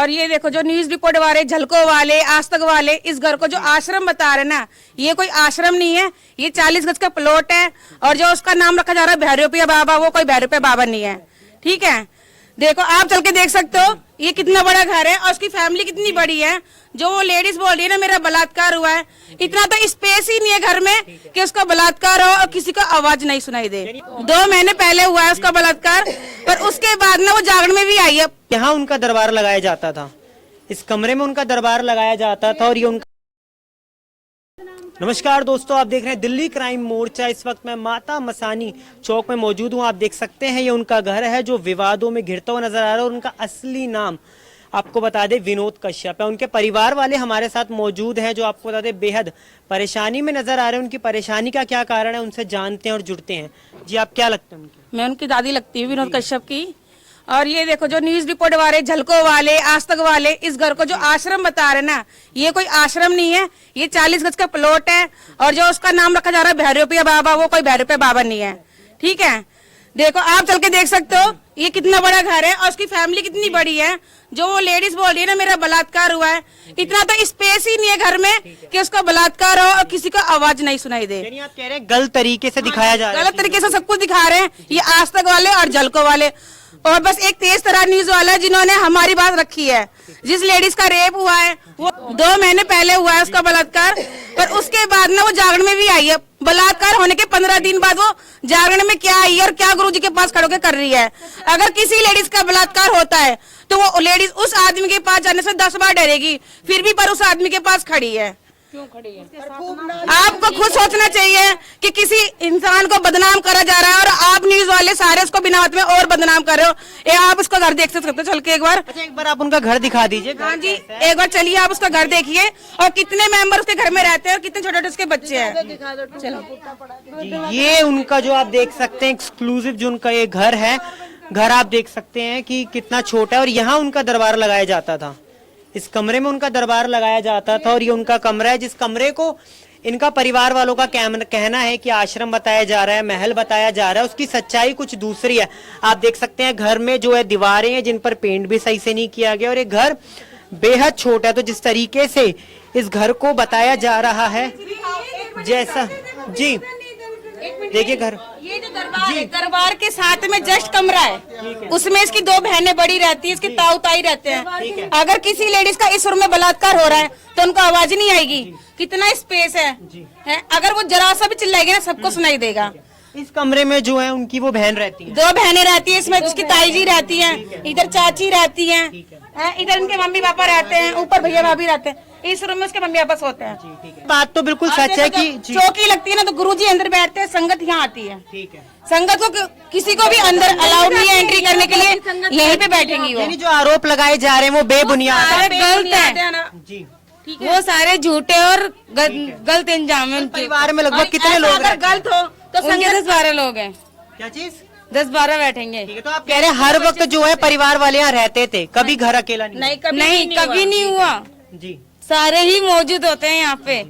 और ये देखो जो न्यूज रिपोर्ट वाले, झलको वाले, आज तक वाले इस घर को जो आश्रम बता रहे ना, ये कोई आश्रम नहीं है। ये 40 गज का प्लॉट है और जो उसका नाम रखा जा रहा है भैरवपिया बाबा, वो कोई भैरवपिया बाबा नहीं है। ठीक है, देखो आप चल के देख सकते हो ये कितना बड़ा घर है और उसकी फैमिली कितनी बड़ी है। जो वो लेडीज बोल रही है ना मेरा बलात्कार हुआ है, इतना तो स्पेस ही नहीं है घर में कि उसका बलात्कार हो और किसी को आवाज नहीं सुनाई दे। 2 महीने पहले हुआ है उसका बलात्कार, पर उसके बाद ना वो जागरण में भी आई है। यहाँ उनका दरबार लगाया जाता था, इस कमरे में उनका दरबार लगाया जाता था और ये उनका। नमस्कार दोस्तों, आप देख रहे हैं दिल्ली क्राइम मोर्चा। इस वक्त मैं माता मसानी चौक में मौजूद हूं। आप देख सकते हैं ये उनका घर है जो विवादों में घिरता हुआ नजर आ रहा है और उनका असली नाम आपको बता दे विनोद कश्यप है। उनके परिवार वाले हमारे साथ मौजूद हैं जो आपको बता दे बेहद परेशानी में नजर आ रहे हैं। उनकी परेशानी का क्या कारण है उनसे जानते हैं और जुड़ते हैं। जी आप क्या लगते हैं उनके? मैं उनकी दादी लगती हूँ विनोद कश्यप की। और ये देखो जो न्यूज रिपोर्ट वाले, झलको वाले, आज तक वाले इस घर को जो आश्रम बता रहे ना, ये कोई आश्रम नहीं है। ये 40 गज का प्लॉट है और जो उसका नाम रखा जा रहा है भैरवपिया बाबा, वो कोई भैरवपिया बाबा नहीं है। ठीक है, देखो आप चल के देख सकते हो ये कितना बड़ा घर है और उसकी फैमिली कितनी बड़ी है। जो वो लेडीज बोल रही है ना मेरा बलात्कार हुआ है, इतना तो स्पेस ही नहीं है घर में कि उसका बलात्कार हो और किसी को आवाज नहीं सुनाई दे। आप कह रहे हैं गलत तरीके से दिखाया जा रहा है। गलत तरीके से सब कुछ दिखा रहे हैं ये आज तक वाले और झलको वाले, और बस एक तेज तरह न्यूज वाला है जिन्होंने हमारी बात रखी है। जिस लेडीज का रेप हुआ है वो 2 महीने पहले हुआ है उसका बलात्कार, पर उसके बाद ना वो जागरण में भी आई है। बलात्कार होने के 15 दिन बाद वो जागरण में क्या आई है और क्या गुरुजी के पास खड़ो के कर रही है। अगर किसी लेडीज का बलात्कार होता है तो वो लेडीज उस आदमी के पास जाने से 10 बार डरेगी, फिर भी पर उस आदमी के पास खड़ी है। क्यों खड़ी है? आपको खुद सोचना चाहिए कि किसी इंसान को बदनाम करा जा रहा है और आप न्यूज वाले सारे उसको बिना बात में और बदनाम कर रहे हो। ये आप उसका घर देख सकते हो चल के एक बार। अच्छा एक बार आप उनका घर दिखा दीजिए। हाँ जी, एक बार चलिए आप उसका घर देखिए और कितने मेंबर उसके घर में रहते हैं और कितने छोटे छोटे उसके बच्चे हैं। चलो ये उनका जो आप देख सकते हैं एक्सक्लूसिव जो उनका ये घर है, घर आप देख सकते हैं कि कितना छोटा है और यहाँ उनका दरबार लगाया जाता था। इस कमरे में उनका दरबार लगाया जाता था और ये उनका कमरा है जिस कमरे को इनका परिवार वालों का कहना है कि आश्रम बताया जा रहा है, महल बताया जा रहा है। उसकी सच्चाई कुछ दूसरी है। आप देख सकते हैं घर में जो है दीवारें हैं जिन पर पेंट भी सही से नहीं किया गया और ये घर बेहद छोटा है। तो जिस तरीके से इस घर को बताया जा रहा है, जैसा जी देखिए घर, ये जो दरबार है, दरबार के साथ में जस्ट कमरा है, उसमें इसकी 2 बहनें बड़ी रहती है, इसके ताऊ ताई रहते हैं। अगर किसी लेडीज का इस रूम में बलात्कार हो रहा है तो उनको आवाज नहीं आएगी। कितना स्पेस है? अगर वो जरा सा भी चिल्लाएगी ना सबको सुनाई देगा। इस कमरे में जो है उनकी वो बहन रहती है, 2 बहनें रहती है, इसमें उसकी ताई जी रहती है, इधर चाची रहती है, इधर उनके मम्मी पापा रहते हैं, ऊपर भैया भाभी रहते हैं। इस रूम में उसके मम्मी पापा सोते हैं। बात तो बिल्कुल सच है कि चौकी लगती है ना तो गुरुजी अंदर बैठते हैं, संगत यहाँ आती है। ठीक है, संगत को किसी को भी अंदर अलाउड नहीं है एंट्री करने के लिए, यहीं पे बैठेंगी वो। जो आरोप लगाए जा रहे हैं वो बेबुनियाद गलत है जी, वो सारे झूठे और गलत इंजाम है। परिवार में लगभग कितने लोग अगर गलत हो तो संगत 10-12 लोग हैं। क्या चीज? 10-12 बैठेंगे। तो आप कह रहे हैं हर वक्त जो है परिवार वाले यहाँ रहते थे, कभी घर अकेला नहीं? कभी नहीं हुआ जी, सारे ही मौजूद होते हैं यहाँ पे।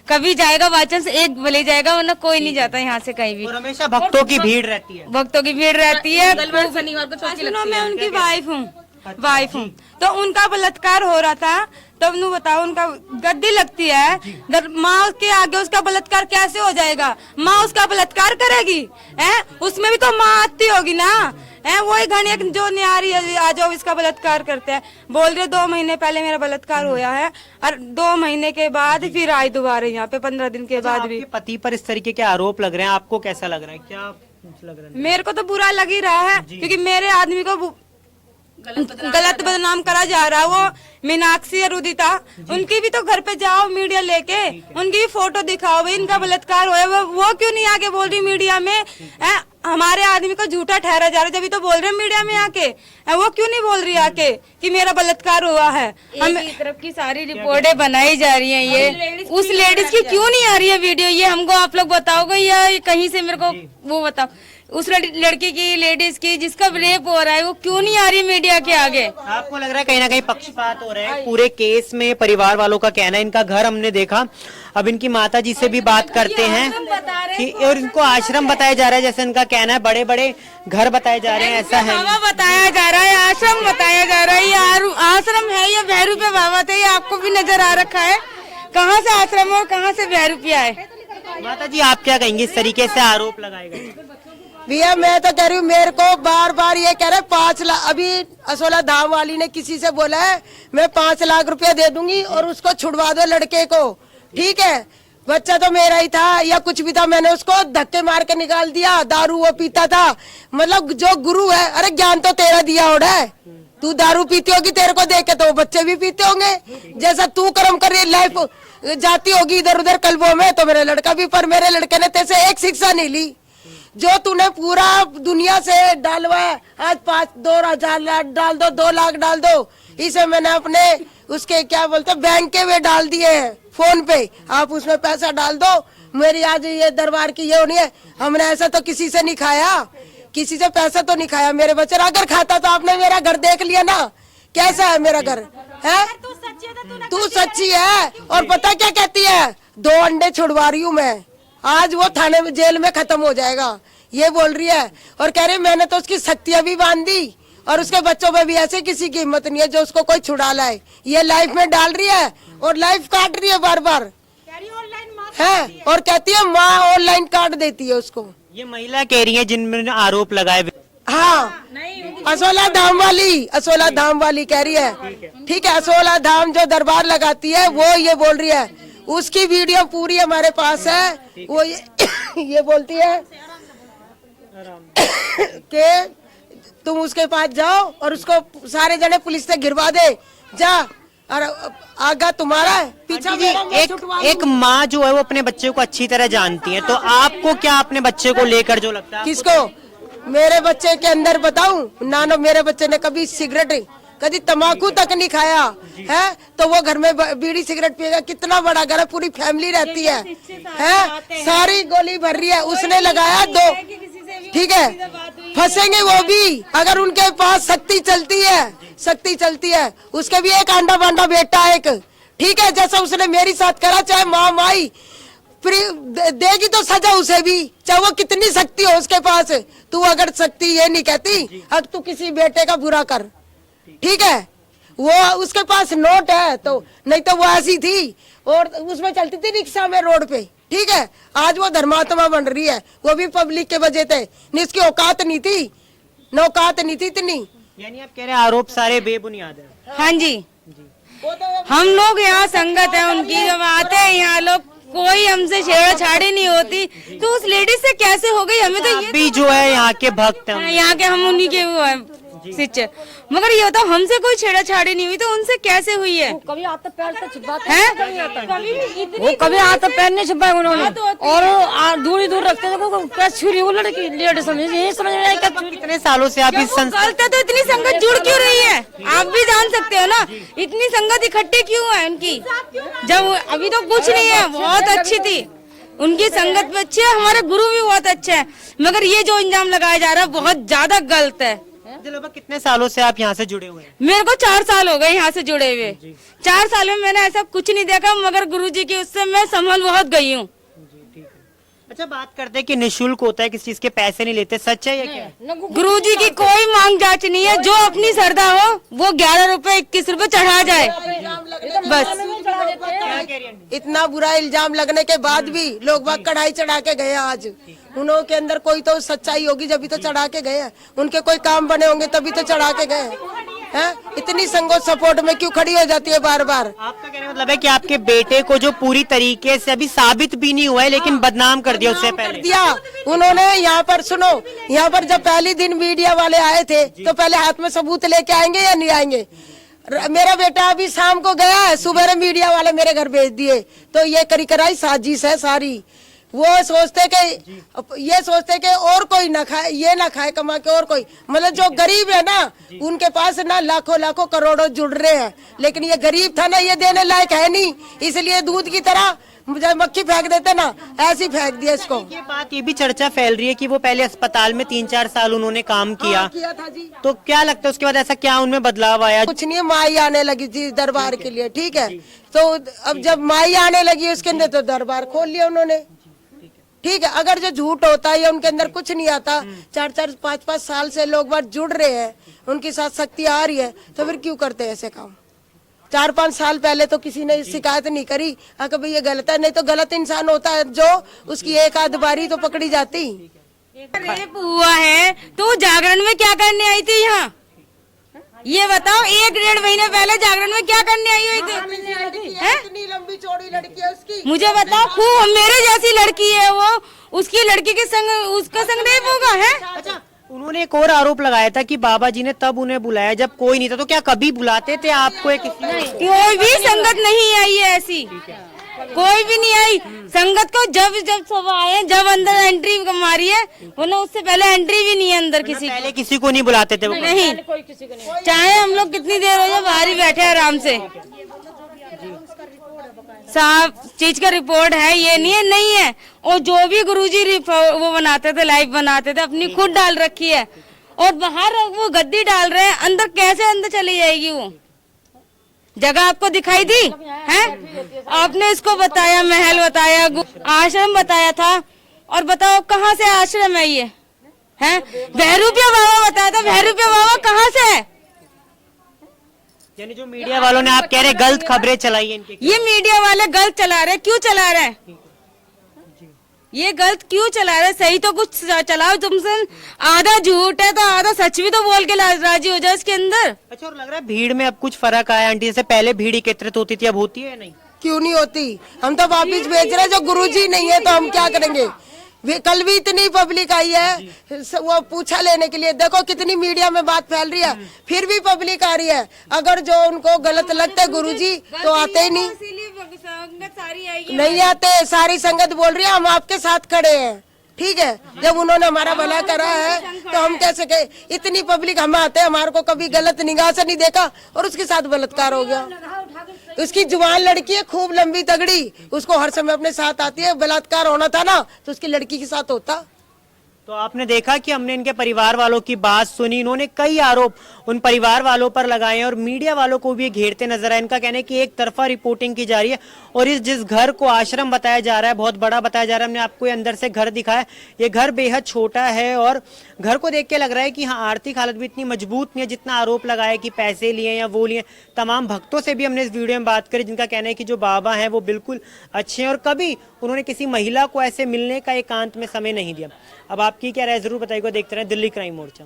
कभी जाएगा बाचंस एक भले जाएगा वरना कोई नहीं जाता यहाँ से कहीं भी। और हमेशा भक्तों की भीड़ रहती है। भक्तों की भीड़ रहती है। शनिवार को चौकी लगती है। मैं उनकी वाइफ हूँ तो उनका बलात्कार हो रहा था तब नू बताओ उनका गद्दी लगती है। माँ के आगे उसका बलात्कार कैसे हो जाएगा? माँ उसका बलात्कार करेगी है, उसमें भी तो माँ आती होगी ना है। वही घनी जो न्यारी आ जाओ इसका बलात्कार करते हैं। बोल रहे 2 महीने पहले मेरा बलात्कार हुआ है और 2 महीने के बाद फिर आई दोबारा यहाँ पे 15 दिन के बाद भी। पति पर इस तरीके के आरोप लग रहे हैं, आपको कैसा लग रहा है? क्या लग रहा है? मेरे को तो बुरा लग ही रहा है क्योंकि मेरे आदमी को गलत बदनाम करा जा रहा है। वो मीनाक्षी और रुदिता, उनकी भी तो घर पे जाओ मीडिया लेके, उनकी भी फोटो दिखाओ भाई इनका बलात्कार हुआ। वो क्यों नहीं आके बोल रही मीडिया में? हमारे आदमी को झूठा ठहरा जा रहा है, जब तो बोल रहे हैं मीडिया में आके। वो क्यों नहीं बोल रही आके कि मेरा बलात्कार हुआ है? हम तरफ की सारी रिपोर्टें बनाई जा रही हैं। ये उस लेडीज की क्यों नहीं आ रही है वीडियो? ये हमको आप लोग बताओगे या कहीं से मेरे को वो बताओ। उस लड़की की, लेडीज की जिसका रेप हो रहा है वो क्यों नहीं आ रही मीडिया के आगे? आपको लग रहा है कहीं ना कहीं पक्षपात हो रहा है पूरे केस में? परिवार वालों का कहना है, इनका घर हमने देखा, अब इनकी माता जी से भी बात करते हैं कि और इनको आश्रम बताया जा रहा है, जैसे इनका कहना है बड़े बड़े घर बताए जा रहे हैं, ऐसा है? बताया जा रहा है, आश्रम बताया जा रहा है। ये आश्रम है भैरू पे बाबा थे, ये आपको भी नजर आ रखा है। कहाँ से आश्रम और कहाँ से भैरू पे आए। माता जी आप क्या कहेंगे, इस तरीके से आरोप लगाए गए? भैया मैं तो कह रही हूँ, मेरे को बार बार ये कह रहे 5 लाख, अभी असोला धाम वाली ने किसी से बोला है मैं 5 लाख रुपया दे दूंगी और उसको छुड़वा दो लड़के को, ठीक है। बच्चा तो मेरा ही था या कुछ भी था, मैंने उसको धक्के मार के निकाल दिया, दारू वो पीता था। मतलब जो गुरु है, अरे ज्ञान तो तेरा दिया हो रहा है, तू दारू पीती होगी, तेरे को देख के तो बच्चे भी पीते होंगे। जैसा तू कर्म कर रही है, लाइफ जाती होगी इधर उधर कल्बों में, तो मेरे लड़का भी, पर मेरे लड़के ने तेरे से एक शिक्षा नहीं ली। जो तूने पूरा दुनिया से डालवाया, आज 2,000 डाल दो, 2 लाख डाल दो, इसे मैंने अपने उसके क्या बोलते बैंक के वे डाल दिए हैं, फोन पे आप उसमें पैसा डाल दो। मेरी आज ये दरबार की ये होनी है, हमने ऐसा तो किसी से नहीं खाया, किसी से पैसा तो नहीं खाया। मेरे बच्चे अगर खाता तो आपने मेरा घर देख लिया ना, कैसा है मेरा घर है। तू सच्ची है और पता क्या कहती है, 2 अंडे छुड़वा रही हूँ मैं, आज वो थाने में जेल में खत्म हो जाएगा, ये बोल रही है। और कह रही मैंने तो उसकी शक्तियां भी बांध दी और उसके बच्चों में भी ऐसे किसी की हिम्मत नहीं है जो उसको कोई छुड़ा लाए। ये लाइफ में डाल रही है और लाइफ काट रही है बार बार है, और कहती है माँ ऑनलाइन काट देती है उसको। ये महिला कह रही है जिनमें आरोप लगाए। हाँ, असोला धाम वाली कह रही है, ठीक है। असोला धाम जो दरबार लगाती है वो ये बोल रही है, उसकी वीडियो पूरी हमारे पास है। वो ये बोलती है कि तुम उसके पास जाओ और उसको सारे जने पुलिस से गिरवा दे, जा, और आगा तुम्हारा है पीछा जी। एक माँ जो है वो अपने बच्चे को अच्छी तरह जानती है, तो आपको क्या अपने बच्चे को लेकर जो लगता है? किसको? मेरे बच्चे के अंदर बताऊं, नानो मेरे बच्चे ने कभी सिगरेट, कभी तंबाकू तक नहीं खाया है, तो वो घर में बीड़ी सिगरेट पिएगा। कितना बड़ा घर है, पूरी फैमिली रहती है, सारी गोली भर रही है, उसने लगाया 2, ठीक है। फंसेंगे वो भी, अगर उनके पास शक्ति चलती है, उसके भी एक आंडा बांडा बेटा एक, ठीक है। जैसा उसने मेरी साथ करा, चाहे माँ माई देगी तो सजा उसे भी, चाहे वो कितनी शक्ति हो उसके पास। तू अगर शक्ति ये नहीं कहती, अब तू किसी बेटे का बुरा कर, ठीक है। वो उसके पास नोट है तो, नहीं तो वो ऐसी थी और उसमें चलती थी रिक्शा में रोड पे, ठीक है। आज वो धर्मात्मा बन रही है, वो भी पब्लिक के वजह थे, नहीं इसकी औकात नहीं थी, नौकात नहीं थी इतनी। यानी आप कह रहे हैं आरोप सारे बेबुनियाद है? हाँ जी, हम लोग यहाँ संगत है उनकी, जब आते हैं यहाँ लोग, कोई हमसे छेड़छाड़ी नहीं होती, तो उस लेडीज से कैसे हो गई? हमें तो ये भी जो है यहाँ के भक्त हैं, यहाँ के हम उन्हीं के वो है शिष्य, मगर ये होता हमसे कोई छेड़छाड़ी नहीं हुई, तो उनसे कैसे हुई है? कभी हाथ पैर से छिपा हैं? वो कभी हाथ पैर नहीं छिपाए उन्होंने, और दूर रखते थे, छुरी वो लड़की लेट समझ, ये समझ में नहीं। कितने सालों से आप इस संस्था, गलत है तो इतनी संगत जुड़ क्यों रही है? आप भी जान सकते हो ना, इतनी संगत इकट्ठी क्यों है उनकी, जब अभी तो कुछ नहीं है। बहुत अच्छी थी उनकी संगत भी अच्छी है, हमारे गुरु भी बहुत अच्छे हैं, मगर ये जो इल्जाम लगाया जा रहा है बहुत ज्यादा गलत है। कितने सालों से आप यहाँ से जुड़े हुए हैं? मेरे को 4 साल हो गए यहाँ से जुड़े हुए। 4 साल में मैंने ऐसा कुछ नहीं देखा, मगर गुरुजी की उससे मैं संभल बहुत गई हूँ। अच्छा, बात करते हैं कि निशुल्क होता है, किसी चीज के पैसे नहीं लेते, सच है या क्या? गुरुजी की कोई मांग जांच नहीं है, जो अपनी श्रद्धा हो वो 11 रुपए 21 रुपए चढ़ा जाए बस। इतना बुरा इल्जाम लगने के बाद भी लोग बाग कढ़ाई चढ़ा के गए। आज उन्हों के अंदर कोई तो सच्चाई होगी जब भी तो चढ़ा के गए, उनके कोई काम बने होंगे तभी तो चढ़ा के गए हैं। इतनी संगत सपोर्ट में क्यों खड़ी हो जाती है बार बार? आपका कहने मतलब है कि आपके बेटे को जो पूरी तरीके से अभी साबित भी नहीं हुआ है, लेकिन बदनाम कर दिया उससे पहले दिया उन्होंने। यहाँ पर सुनो, यहाँ पर जब पहली दिन मीडिया वाले आए थे तो पहले हाथ में सबूत लेके आएंगे या नहीं आएंगे? मेरा बेटा अभी शाम को गया है, सुबह मीडिया वाले मेरे घर भेज दिए, तो ये करी कराई साजिश है सारी। वो सोचते कि और कोई ना खाए, ये ना खाए कमा के और कोई, मतलब जो गरीब है ना उनके पास ना लाखों करोड़ों जुड़ रहे हैं, लेकिन ये गरीब था ना, ये देने लायक है नहीं, इसलिए दूध की तरह जब मक्खी फेंक देते ना, ऐसी फेंक दिया इसको। ये बात ये भी चर्चा फैल रही है कि वो पहले अस्पताल में 3-4 साल उन्होंने काम किया था जी। तो क्या लगता है उसके बाद ऐसा क्या उनमें बदलाव आया? कुछ नहीं, माई आने लगी थी दरबार के लिए, ठीक है। तो अब जब माई आने लगी उसके अंदर तो दरबार खोल लिया उन्होंने, ठीक है। अगर जो झूठ होता है उनके अंदर कुछ नहीं आता, 4-4, 5-5 साल से लोग बार जुड़ रहे हैं, उनके साथ शक्ति आ रही है, तो फिर क्यों करते हैं ऐसे काम? 4-5 साल पहले तो किसी ने शिकायत नहीं करी, कि भाई ये गलत है, नहीं तो गलत इंसान होता है जो उसकी एक आध बारी तो पकड़ी जाती। रेप हुआ है तो जागरण में क्या करने आई थी यहाँ? ये बताओ, 1-1.5 महीने पहले जागरण में क्या करने आई हुई थी? इतनी लंबी चौड़ी लड़की है उसकी। मुझे बताओ, खूब मेरे जैसी लड़की है वो, उसकी लड़की के संग उसका संग रेप होगा है? अच्छा, उन्होंने एक और आरोप लगाया था कि बाबा जी ने तब उन्हें बुलाया जब कोई नहीं था, तो क्या कभी बुलाते थे आपको? एक कोई भी संगत नहीं आई है ऐसी, कोई भी नहीं आई संगत को। जब सब आए, जब अंदर एंट्री मारी है, वरना उससे पहले एंट्री भी नहीं है अंदर किसी पहले किसी को नहीं बुलाते थे वो? नहीं, चाहे हम लोग कितनी देर हो जाए बाहर ही बैठे आराम से। साफ चीज का रिपोर्ट है, ये नहीं है। और जो भी गुरुजी वो बनाते थे, लाइव बनाते थे, अपनी खुद डाल रखी है। और बाहर वो गद्दी डाल रहे हैं, अंदर कैसे अंदर चली जाएगी वो? जगह आपको दिखाई दी है? आपने इसको बताया, महल बताया, आश्रम बताया था, और बताओ कहाँ से आश्रम है ये? है भैरूपिया बाबा बताया था, भैरूपिया बाबा कहाँ से है? यानी जो मीडिया वालों ने, आप कह रहे गलत खबरें चलाई है इनके, ये मीडिया वाले गलत चला रहे, क्यों चला रहे हैं? ये गलत क्यों चला रहे? सही तो कुछ चलाओ। तुमसे आधा झूठ है तो आधा सच भी तो बोल के राजी हो जाओ इसके अंदर। अच्छा, और लग रहा है भीड़ में अब कुछ फर्क आया आंटी? जैसे पहले भीड़ एकत्रित होती थी, अब होती है या नहीं? क्यों नहीं होती? हम तो वापिस भेज रहे, जो गुरुजी नहीं है तो हम क्या करेंगे? कल भी इतनी पब्लिक आई है वो पूछा लेने के लिए, देखो कितनी मीडिया में बात फैल रही है, फिर भी पब्लिक आ रही है। अगर जो उनको गलत लगता है गुरुजी तो आते ही नहीं, नहीं आते। सारी संगत बोल रही है हम आपके साथ खड़े हैं, ठीक है। जब उन्होंने हमारा भला करा है तो हम कैसे कहे? इतनी पब्लिक हम आते, हमारे को कभी गलत निगाह से नहीं देखा और उसके साथ बलात्कार हो गया। उसकी जवान लड़की है, खूब लंबी तगड़ी, उसको हर समय अपने साथ आती है। बलात्कार होना था ना तो उसकी लड़की के साथ होता। तो आपने देखा कि हमने इनके परिवार वालों की बात सुनी, इन्होंने कई आरोप उन परिवार वालों पर लगाए और मीडिया वालों को भी घेरते नजर आए। इनका कहना है कि एक तरफा रिपोर्टिंग की जा रही है और इस जिस घर को आश्रम बताया जा रहा है, बहुत बड़ा बताया जा रहा है, हमने आपको अंदर से घर दिखाया, ये घर बेहद छोटा है और घर को देख के लग रहा है कि हाँ, आर्थिक हालत भी इतनी मजबूत नहीं है जितना आरोप लगाया कि पैसे लिए या वो लिए। तमाम भक्तों से भी हमने इस वीडियो में बात करी जिनका कहना है कि जो बाबा हैं वो बिल्कुल अच्छे हैं और कभी उन्होंने किसी महिला को ऐसे मिलने का एकांत में समय नहीं दिया। अब आपकी क्या राय जरूर बताइएगा। देखते रहे दिल्ली क्राइम मोर्चा।